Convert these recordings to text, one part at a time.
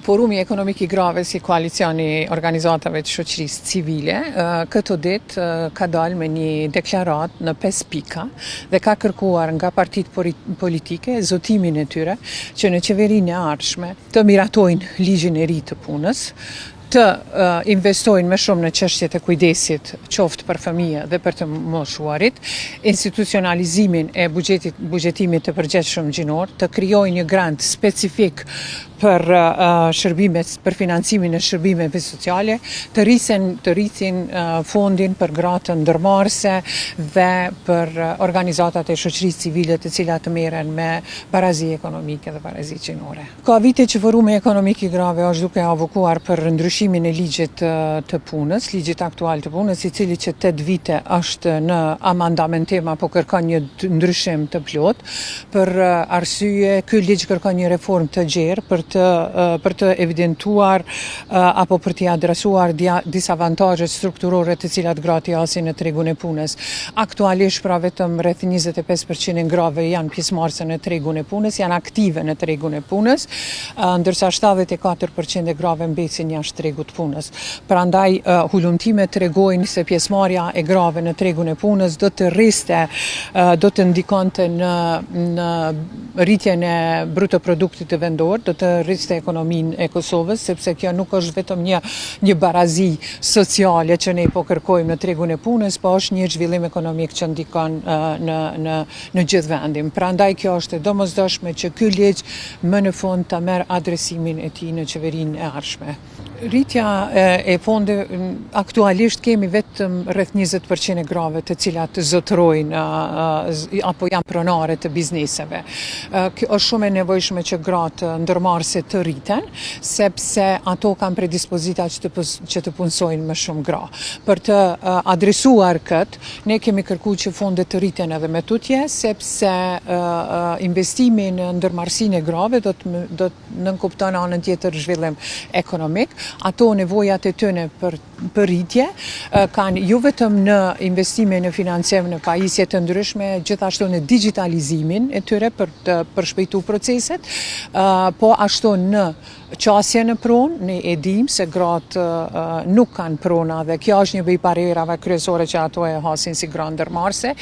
Forumi Ekonomik I Grave si koalicioni organizatave të shoqërisë civile, këtë ditë ka dalë me një deklarat në 5 pika dhe ka kërkuar nga partitë politike zotimin e tyre që në qeverinë e ardhshme të miratojnë ligjin e ri të punës, të investojnë më shumë në çështjet e kujdesit, qoftë për fëmijë dhe për të moshuarit, institucionalizimin e buxhetimit të përgjithshëm gjinor, të krijojnë një grant specifik për shërbimet, për financimin e shërbimeve sociale, të rrisin fondin për gratë ndërmarrëse dhe për organizatat e shoqërisë civile të cilat merren me barazi ekonomike dhe barazi gjinore. Ka vite që Forumi Ekonomik I Grave është duke avokuar për ndryshimin e ligjit të punës, ligjit aktual të punës, I cili që 8 vite është në amandamentim apo kërkon një ndryshim të plot, për arsye ky ligj kërkon një reformë të gjerë për të evidentuar apo për t'i adresuar disa avantazhe strukturore të cilat gratë jasin në tregun e punës. Aktualisht pra vetëm rreth 25% e grave janë pjesëmarrëse në tregun e punës, janë aktive në tregun e punës, ndërsa 74% e grave mbesin jashtë tregut të punës. Prandaj hulumtimet tregojnë se pjesëmarrja e grave në tregun e punës do të ndikonte në rritjen e bruto produktit të vendor, do të rriste ekonominë e Kosovës, sepse kjo nuk është vetëm një barazi sociale që ne po kërkojmë në tregun e punës, po është një zhvillim ekonomik që ndikon në gjithë vendin. Prandaj kjo është e domosdoshme që ky ligj më në fund ta merr adresimin e tij në qeverinë e ardhshme. Rritja e fondeve, aktualisht kemi vetëm rreth 20% e grave të cilat zotërojnë apo janë pronare të bizneseve. Kjo është shumë e nevojshme që gratë ndërmarrëse të rriten, sepse ato kanë predispozita që të punësojnë më shumë gra. Për të adresuar këtë, ne kemi kërkuar që fondet të rriten edhe me tutje, sepse investimi në ndërmarrësinë e grave do të nënkupton anën tjetër zhvillim ekonomik. Ato nevojat e tyre për rritje kanë jo vetëm në investime në financim në pajisje të ndryshme, gjithashtu në digitalizimin e tyre për të përshpejtuar proceset, po ashtu në qasje në pronë, ne e dim se gratë nuk kanë prona dhe kjo është një barierave kryesore që ato e hasin si gra ndërmarrëse.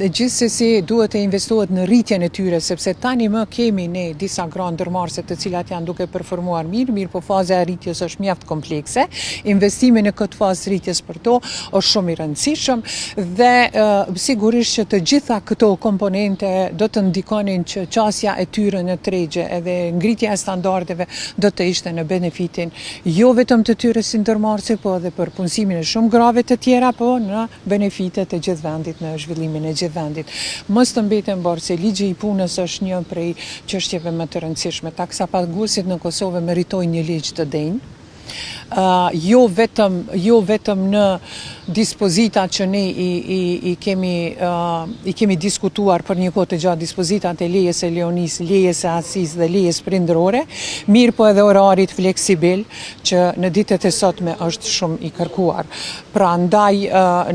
Gjithsesi duhet të investohet në rritjen e tyre, sepse tani më kemi ne disa gra ndërmarrëse të cilat janë duke performuar mirë, po faza e rritjes është mjaft komplekse. Investimi në këtë fazë rritjes për to është shumë I rëndësishëm dhe sigurisht që të gjitha këto komponente do të ndikonin që qasja e tyre në tregje edhe ngritja e standardeve do të ishte në benefitin jo vetëm të tyre si ndërmarrëse, po edhe për punësimin e shumë grave të tjera, po në benefitet e gjithë vendit, në zhvillimin e gjithë vendit. Mos të mbeten bërë se ligji I punës është një prej çështjeve më të rëndësishme. Taksapaguesit në Kosovë meritojnë një ligj të denjë. Jo vetëm në dispozitat që ne I kemi diskutuar për një kohë të gjatë, dispozitat e lejes e leonis, lejes e asis dhe lejes prindërore, mirë po edhe orarit fleksibil që në ditët e sotme është shumë I kërkuar. Prandaj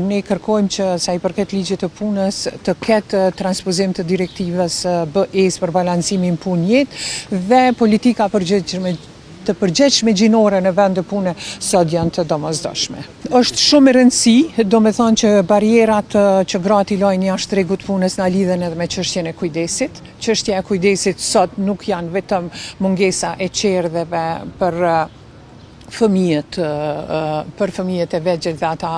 ne kërkojmë që sa I përket ligjit të punës të ketë transpozim të direktivës BE-s për balancimin punë-jetë dhe politika të përgjithshme gjinore në vend të pune sot janë të domosdoshme. Është shumë e rëndësi, do me thonë që barierat që gratë I lojnë jashtë tregut punës na lidhen edhe me çështjen e kujdesit. Çështja e kujdesit sot nuk janë vetëm mungesa e qerdheve për fëmijët e vegjël dhe ata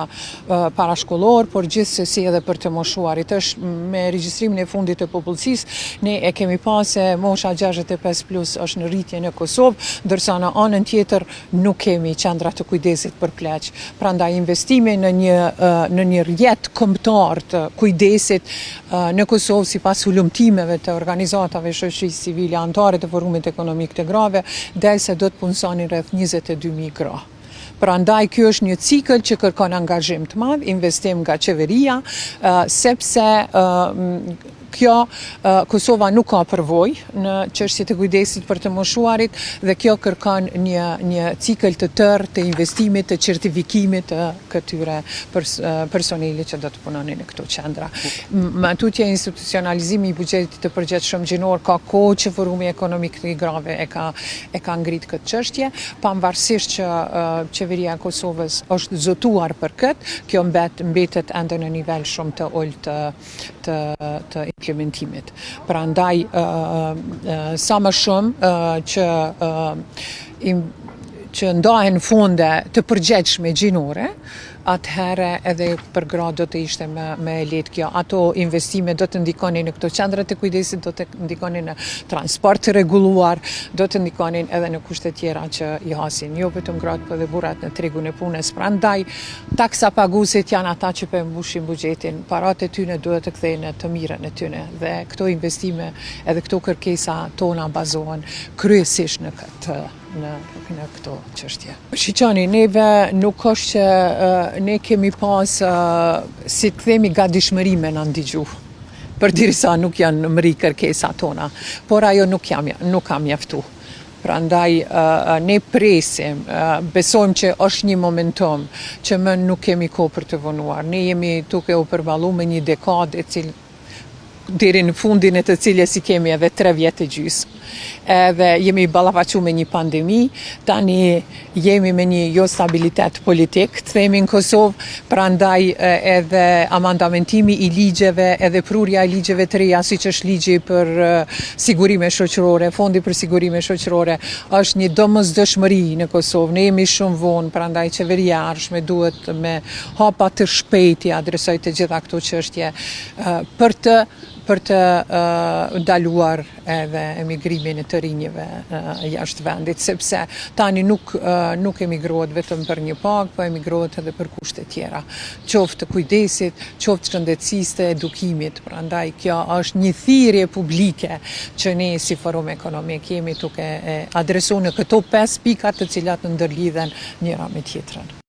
parashkollor, por gjithsesi edhe për të moshuarit. Me regjistrimin e fundit të popullsisë, ne e kemi pasë se mosha 65+ është në rritje në Kosovë, ndërsa në anën tjetër nuk kemi qendra të kujdesit për pleq. Prandaj investimi në një rrjet kombëtar të kujdesit në Kosovë sipas hulumtimeve të organizatave shoqërisë civile anëtare të Forumit Ekonomik të Grave, delse do të punësonin rreth 22.000 gra. Prandaj ky është një cikël që kërkon angazhim të madh, investim nga qeveria, sepse Kosova nuk ka përvojë në çështjet e kujdesit për të moshuarit dhe kjo kërkon një cikël të tërë të investimit, të certifikimit të këtyre personelit që do të punonin në këto qendra. Tutje institucionalizimi i buxhetit të përgjithshëm gjinor ka kohë që forumi ekonomik i grave e ka ngrit këtë çështje, pavarësisht që qeveria e Kosovës është zotuar për këtë, kjo mbetet ende në nivel shumë të ulët të implementimit. Prandaj sa më shumë që ndahen fonde të përgjithshme gjinore, atëherë edhe për gratë do të ishte me lehtë kjo. Ato investime do të ndikonin në këto qendra të kujdesit, do të ndikonin në transport të rregulluar, do të ndikonin edhe në kushte tjera që i hasin jo vetëm gratë, por edhe burrat në tregun e punës. Prandaj taksa paguesit janë ata që po mbushin buxhetin. Paratë e tyre duhet të kthehen në të mirën e tyre dhe këto investime edhe këto kërkesa tona bazohen kryesisht në këto çështje. Shiqani, neve nuk është që ne kemi pas, si të themi, gatishmëri me na ndigju, përderisa nuk janë mri kërkesa tona, por ajo nuk ka mjaftu. Prandaj ne presim, besojmë që është një momentum që më nuk kemi kohë për të vonuar. Ne jemi duke u përballuar me një dekadë deri në fundin e të cilës i kemi edhe 3 vjet e gjysmë. Edhe jemi ballafaqur me një pandemi, tani jemi me një jo stabilitet politik, të themi në Kosovë, prandaj edhe amandamentimi i ligjeve, edhe prurja e ligjeve të reja, siç është ligji për sigurime shoqërore, fondi për sigurime shoqërore, është një domosdoshmëri në Kosovë. Ne jemi shumë vonë, prandaj qeveria e ardhshme duhet me hapa të shpejti adresoj të gjitha këto çështje për të ndaluar edhe emigrimin e të rinjve jashtë vendit, sepse tani nuk emigrohet vetëm për një pagë, po emigrohet edhe për kushte tjera, qoftë të kujdesit, qoftë shëndetësisë, të edukimit. Prandaj kjo është një thirrje publike që ne si Forum Ekonomik jemi duke adresuar në këto 5 pika të cilat ndërlidhen njëra me tjetrën.